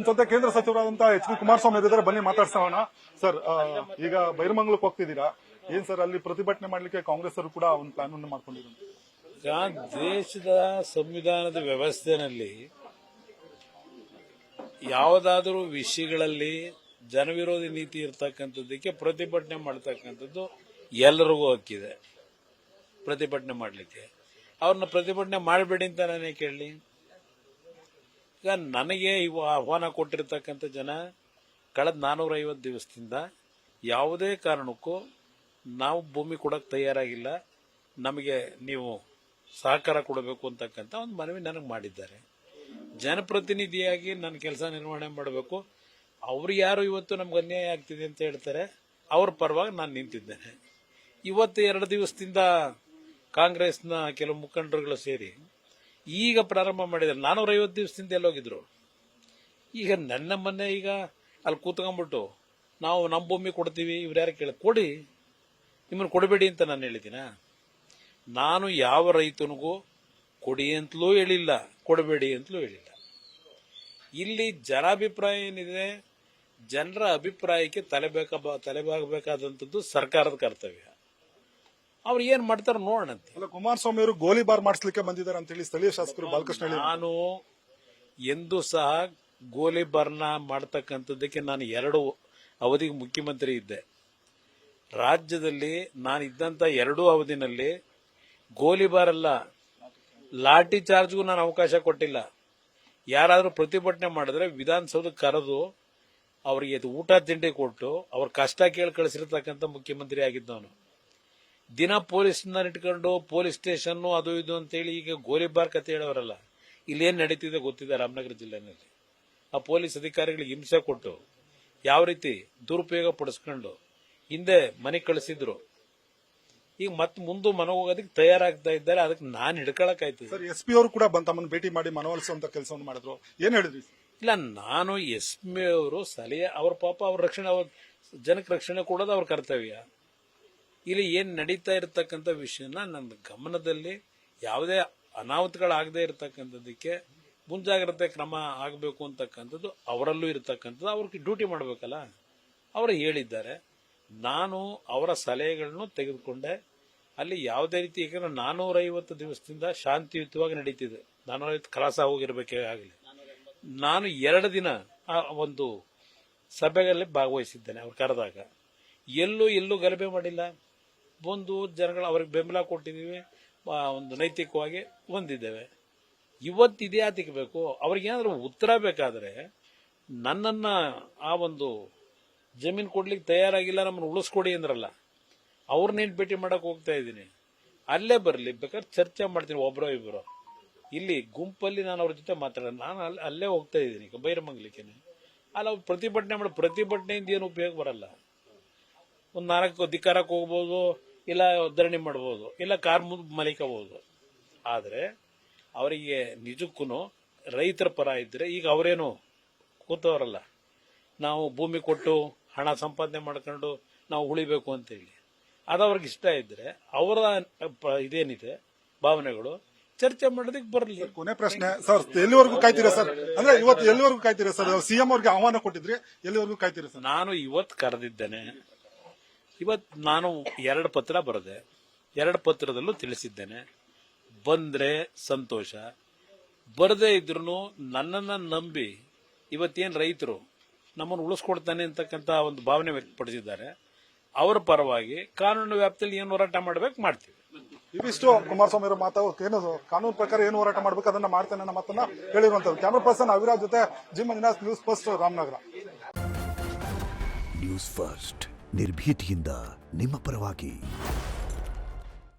ಜೊತೆ ಕೇಂದ್ರ ಸಚಿವರಾದಂತಹ H D Kumaraswamy ಇದ್ದಾರೆ, ಬನ್ನಿ ಮಾತಾಡ್ಸೋಣ. ಸರ್, ಈಗ ಬೈರಮಂಗಲಕ್ಕೆ ಹೋಗ್ತಿದ್ದೀರಾ, ಏನ್ ಸರ್ ಅಲ್ಲಿ ಪ್ರತಿಭಟನೆ ಮಾಡ್ಲಿಕ್ಕೆ ಕಾಂಗ್ರೆಸ್ ಅವರು ಕೂಡ ಒಂದು ಪ್ಲಾನ್ ಅನ್ನು ಮಾಡ್ಕೊಂಡಿದ್ದಾರೆ? ಈಗ ದೇಶದ ಸಂವಿಧಾನದ ವ್ಯವಸ್ಥೆನಲ್ಲಿ ಯಾವುದಾದರೂ ವಿಷಯಗಳಲ್ಲಿ ಜನವಿರೋಧಿ ನೀತಿ ಇರ್ತಕ್ಕಂಥದ್ದಕ್ಕೆ ಪ್ರತಿಭಟನೆ ಮಾಡ್ತಕ್ಕಂಥದ್ದು ಎಲ್ಲರಿಗೂ ಹಕ್ಕಿದೆ. ಪ್ರತಿಭಟನೆ ಮಾಡಲಿಕ್ಕೆ ಅವ್ರನ್ನ ಪ್ರತಿಭಟನೆ ಮಾಡಬೇಡಿ ಅಂತ ನಾನೇ ಕೇಳಲಿ? ಈಗ ನನಗೆ ಆಹ್ವಾನ ಕೊಟ್ಟಿರ್ತಕ್ಕಂಥ ಜನ ಕಳೆದ 450 ದಿವಸದಿಂದ ಯಾವುದೇ ಕಾರಣಕ್ಕೂ ನಾವು ಭೂಮಿ ಕೊಡಕ್ಕೆ ತಯಾರಾಗಿಲ್ಲ, ನಮಗೆ ನೀವು ಸಹಕಾರ ಕೊಡಬೇಕು ಅಂತಕ್ಕಂಥ ಒಂದು ಮನವಿ ನನಗೆ ಮಾಡಿದ್ದಾರೆ. ಜನಪ್ರತಿನಿಧಿಯಾಗಿ ನನ್ನ ಕೆಲಸ ನಿರ್ವಹಣೆ ಮಾಡಬೇಕು. ಅವ್ರು ಯಾರು ಇವತ್ತು ನಮ್ಗೆ ಅನ್ಯಾಯ ಆಗ್ತಿದೆ ಅಂತ ಹೇಳ್ತಾರೆ, ಅವ್ರ ಪರವಾಗಿ ನಾನು ನಿಂತಿದ್ದೇನೆ. ಇವತ್ತು 2 ದಿವಸದಿಂದ ಕಾಂಗ್ರೆಸ್ನ ಕೆಲವು ಮುಖಂಡರುಗಳು ಸೇರಿ ಈಗ ಪ್ರಾರಂಭ ಮಾಡಿದ್ದಾರೆ. 450 ದಿವಸದಿಂದ ಎಲ್ಲೋಗಿದ್ರು. ಈಗ ನನ್ನ ಮೊನ್ನೆ ಈಗ ಅಲ್ಲಿ ಕೂತ್ಕೊಂಡ್ಬಿಟ್ಟು ನಾವು ನಮ್ಮ ಭೂಮಿ ಕೊಡ್ತೀವಿ, ಇವ್ರು ಯಾರು ಕೊಡಿ, ನಿಮ್ಮನ್ನು ಕೊಡಬೇಡಿ ಅಂತ ನಾನು ಹೇಳಿದ್ದೀನ? ನಾನು ಯಾವ ರೈತನಿಗೂ ಕೊಡಿ ಅಂತಲೂ ಹೇಳಿಲ್ಲ, ಕೊಡಬೇಡಿ ಅಂತಲೂ ಹೇಳಿಲ್ಲ. ಇಲ್ಲಿ ಜನಾಭಿಪ್ರಾಯ ಏನಿದೆ, ಜನರ ಅಭಿಪ್ರಾಯಕ್ಕೆ ತಲೆಬಾಗಬೇಕಾದಂಥದ್ದು ಸರ್ಕಾರದ ಕರ್ತವ್ಯ. ಅವ್ರು ಏನ್ ಮಾಡ್ತಾರೆ ನೋಡೋಣಂತೆ. ಕುಮಾರಸ್ವಾಮಿ ಅವರು ಗೋಲಿಬಾರ್ ಮಾಡಿಸ್ಲಿಕ್ಕೆ ಬಂದಿದ್ದಾರೆ ಅಂತ ಹೇಳಿ ಸ್ಥಳೀಯ ಶಾಸಕರು ಬಾಲಕೃಷ್ಣ ಹೇಳಿ. ನಾನು ಎಂದೂ ಸಹ ಗೋಲಿಬಾರ್ನ ಮಾಡ್ತಕ್ಕಂಥದ್ದಕ್ಕೆ ನಾನು 2 ಅವಧಿಗೆ ಮುಖ್ಯಮಂತ್ರಿ ಇದ್ದೆ. ರಾಜ್ಯದಲ್ಲಿ ನಾನು ಇದ್ದಂತ 2 ಅವಧಿನಲ್ಲಿ ಗೋಲಿಬಾರ್ ಅಲ್ಲ, ಲಾಠಿ ಚಾರ್ಜ್ಗೂ ನಾನು ಅವಕಾಶ ಕೊಟ್ಟಿಲ್ಲ. ಯಾರಾದರೂ ಪ್ರತಿಭಟನೆ ಮಾಡಿದ್ರೆ ವಿಧಾನಸೌಧಕ್ಕೆ ಕರೆದು ಅವರಿಗೆ ಊಟ ತಿಂಡಿ ಕೊಟ್ಟು ಅವ್ರ ಕಷ್ಟ ಕೇಳಿ ಕಳಿಸಿರ್ತಕ್ಕಂಥ ಮುಖ್ಯಮಂತ್ರಿ ಆಗಿದ್ದವನು. ದಿನ ಪೊಲೀಸ್ನ ಇಟ್ಕೊಂಡು ಪೊಲೀಸ್ ಸ್ಟೇಷನ್ ಅದು ಇದು ಅಂತೇಳಿ ಈಗ ಗೋಲಿಬಾರ್ ಕತೆ ಹೇಳೋರಲ್ಲ. ಇಲ್ಲೇನು ನಡೀತಿದೆ ಗೊತ್ತಿದೆ? ರಾಮನಗರ ಜಿಲ್ಲೆನಲ್ಲಿ ಆ ಪೊಲೀಸ್ ಅಧಿಕಾರಿಗಳಿಗೆ ಹಿಂಸೆ ಕೊಟ್ಟು ಯಾವ ರೀತಿ ದುರುಪಯೋಗ ಪಡಿಸ್ಕೊಂಡು ಹಿಂದೆ ಮನೆಗೆ ಕಳಿಸಿದ್ರು. ಈಗ ಮತ್ತೆ ಮುಂದೆ ಮನೆ ಹೋಗೋದಕ್ಕೆ ತಯಾರಾಗ್ತಾ ಇದ್ದಾರೆ. ಅದಕ್ಕೆ ನಾನು ಹಿಡ್ಕೊಳಕಾಯ್ತು. ಸರ್, ಎಸ್ ಪಿ ಅವರು ಕೂಡ ತಮ್ಮನ್ನು ಭೇಟಿ ಮಾಡಿ ಮನವೊಲಿಸುವಂತ ಕೆಲಸವನ್ನು ಮಾಡಿದ್ರು, ಏನ್ ಹೇಳಿದ್ರಿ? ಇಲ್ಲ, ನಾನು ಎಸ್ ಪಿ ಅವರು ಸಲಹೆ, ಅವ್ರ ಪಾಪ ಅವ್ರ ರಕ್ಷಣೆ, ಅವ್ರ ಜನಕ್ಕೆ ರಕ್ಷಣೆ ಕೊಡೋದು ಅವ್ರ ಕರ್ತವ್ಯ. ಇಲ್ಲಿ ಏನ್ ನಡೀತಾ ಇರತಕ್ಕಂಥ ವಿಷಯನ ನನ್ನ ಗಮನದಲ್ಲಿ ಯಾವುದೇ ಅನಾಹುತಗಳಾಗದೇ ಇರತಕ್ಕಂಥದ್ದಕ್ಕೆ ಮುಂಜಾಗ್ರತೆ ಕ್ರಮ ಆಗಬೇಕು ಅಂತಕ್ಕಂಥದ್ದು ಅವರಲ್ಲೂ ಇರತಕ್ಕಂಥದ್ದು. ಅವ್ರಿಗೆ ಡ್ಯೂಟಿ ಮಾಡಬೇಕಲ್ಲ, ಅವರು ಹೇಳಿದ್ದಾರೆ. ನಾನು ಅವರ ಸಲಹೆಗಳನ್ನು ತೆಗೆದುಕೊಂಡೆ. ಅಲ್ಲಿ ಯಾವುದೇ ರೀತಿ, ಯಾಕಂದ್ರೆ 450 ದಿವಸದಿಂದ ಶಾಂತಿಯುತವಾಗಿ ನಡೀತಿದೆ. 450 ಕಲಾಸ ಹೋಗಿರ್ಬೇಕೇ ಆಗಲಿ. ನಾನು 2 ದಿನ ಆ ಒಂದು ಸಭೆಗಳಲ್ಲಿ ಭಾಗವಹಿಸಿದ್ದೇನೆ. ಅವ್ರು ಕರೆದಾಗ ಎಲ್ಲೂ ಗಲಭೆ ಮಾಡಿಲ್ಲ. ಒಂದು ಜನಗಳು ಅವ್ರಿಗೆ ಬೆಂಬಲ ಕೊಟ್ಟಿದ್ದೀವಿ, ಒಂದು ನೈತಿಕವಾಗಿ ಹೊಂದಿದ್ದೇವೆ. ಇವತ್ತು ಇದೇ ಬೇಕು. ಅವ್ರಿಗೇನಾದ್ರೂ ಉತ್ತರ ಬೇಕಾದ್ರೆ ನನ್ನನ್ನ ಆ ಒಂದು ಜಮೀನು ಕೊಡ್ಲಿಕ್ಕೆ ತಯಾರಾಗಿಲ್ಲ, ನಮ್ಮನ್ನು ಉಳಿಸ್ಕೊಡಿ ಅಂದ್ರಲ್ಲ, ಅವ್ರನ್ನೇನು ಭೇಟಿ ಮಾಡಕ್ ಹೋಗ್ತಾ ಇದ್ದೀನಿ. ಅಲ್ಲೇ ಬರಲಿ, ಬೇಕಾದ್ರೆ ಚರ್ಚೆ ಮಾಡ್ತೀನಿ, ಒಬ್ಬರೋ ಇಬ್ಬರೋ. ಇಲ್ಲಿ ಗುಂಪಲ್ಲಿ ನಾನು ಅವ್ರ ಜೊತೆ ಮಾತಾಡೋಣ. ನಾನು ಅಲ್ಲೇ ಹೋಗ್ತಾ ಇದ್ದೀನಿ ಈಗ ಬೈರಮಂಗಲಕ್ಕೇನೆ. ಅಲ್ಲ, ಅವ್ರು ಪ್ರತಿಭಟನೆ ಪ್ರತಿಭಟನೆಯಿಂದ ಏನು ಉಪಯೋಗ ಬರಲ್ಲ. ಒಂದು 4 ಧಿಕ್ಕಾರಕ್ಕೆ ಹೋಗ್ಬೋದು, ಇಲ್ಲ ಧರಣಿ ಮಾಡ್ಬೋದು, ಇಲ್ಲ ಕಾರ್ ಮಲಿಕಬಹುದು. ಆದರೆ ಅವರಿಗೆ ನಿಜಕ್ಕೂ ರೈತರ ಪರ ಇದ್ರೆ, ಈಗ ಅವರೇನು ಕೂತವರಲ್ಲ, ನಾವು ಭೂಮಿ ಕೊಟ್ಟು ಹಣ ಸಂಪಾದನೆ ಮಾಡ್ಕೊಂಡು ನಾವು ಉಳಿಬೇಕು ಅಂತೇಳಿ, ಅದು ಅವ್ರಿಗೆ ಇಷ್ಟ ಇದ್ರೆ ಅವರ ಇದೇನಿದೆ ಭಾವನೆಗಳು ಚರ್ಚೆ ಮಾಡೋದಕ್ಕೆ ಬರಲಿ. ಕೊನೆ ಪ್ರಶ್ನೆ ಸರ್, ಎಲ್ಲಿವರೆಗೂ ಕಾಯ್ತೀರಾ ಸರ್? ಅಂದ್ರೆ ಇವತ್ತು ಎಲ್ಲಿವರೆಗೂ ಕಾಯ್ತೀರಾ ಸರ್? ಸಿಎಂ ಅವ್ರಿಗೆ ಆಹ್ವಾನ ಕೊಟ್ಟಿದ್ರಿ, ಎಲ್ಲಿವರೆಗೂ ಕಾಯ್ತೀರಾ ಸರ್? ನಾನು ಇವತ್ತು ಕರೆದಿದ್ದೇನೆ. ಇವತ್ತು ನಾನು 2 ಪತ್ರ ಬರೆದೆ. 2 ಪತ್ರದಲ್ಲೂ ತಿಳಿಸಿದ್ದೇನೆ. ಬಂದ್ರೆ ಸಂತೋಷ, ಬರದೇ ಇದ್ರು ನನ್ನನ್ನ ನಂಬಿ ಇವತ್ತೇನು ರೈತರು ನಮ್ಮನ್ನು ಉಳಿಸ್ಕೊಡ್ತಾನೆ ಅಂತಕ್ಕಂಥ ಒಂದು ಭಾವನೆ ವ್ಯಕ್ತಪಡಿಸಿದ್ದಾರೆ. ಅವರ ಪರವಾಗಿ ಕಾನೂನು ವ್ಯಾಪ್ತಿಯಲ್ಲಿ ಏನು ಹೋರಾಟ ಮಾಡ್ಬೇಕು ಮಾಡ್ತೀವಿ. ಇವಿಷ್ಟು ಕುಮಾರಸ್ವಾಮಿ ಅವರ ಮಾತು. ಏನು ಕಾನೂನು ಪ್ರಕಾರ ಏನು ಹೋರಾಟ ಮಾಡ್ಬೇಕು ಅದನ್ನ ಮಾಡ್ತೇನೆ ಅನ್ನೋ ಮಾತನ್ನ ಹೇಳಿರುವಂತದ್ದು. ಕ್ಯಾಮರಾ ಪರ್ಸನ್ ಅವಿರಾಜ್ ಜೊತೆ G Manjunath, news first, Ramanagara. News first, ನಿರ್ಭೀತಿಯಿಂದ ನಿಮ್ಮ ಪರವಾಗಿ.